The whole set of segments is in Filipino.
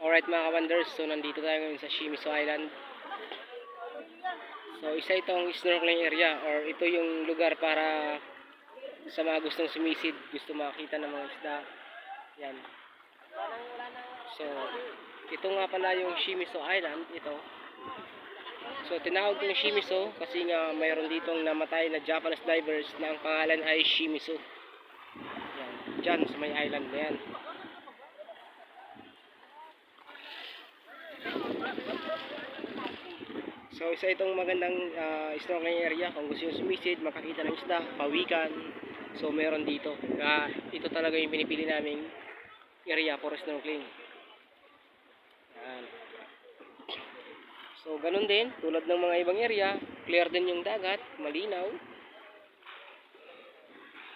Alright mga ka-wonders, so nandito tayo ngayon sa Shimizu Island. So isa itong snorkeling area, or ito yung lugar para sa mga gustong sumisid, gusto makita ng mga isda. Yan. So ito nga pala yung Shimizu Island, ito. So tinawag yung Shimizu kasi nga mayroon ditong namatay na Japanese divers na ang pangalan ay Shimizu. Yan, dyan sa may island na yan. So isa itong magandang snorkeling area kung gusto nyo sumisid, makakita ng isda, pawikan. So meron dito. Ito talaga yung pinipili naming area for snorkeling. Yan. So ganun din, tulad ng mga ibang area, clear din yung dagat, malinaw.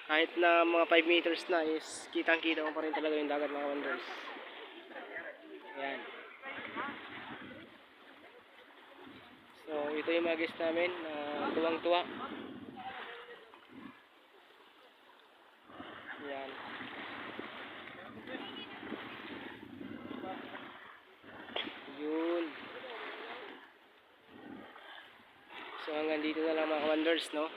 Kahit na mga 5 meters na is kitang kita mo pa rin talaga yung dagat mga wonders. Yan. So ito yung mga guest namin, tuwang-tuwa. Yan. Yun. So hanggang dito na lang mga wonders, no?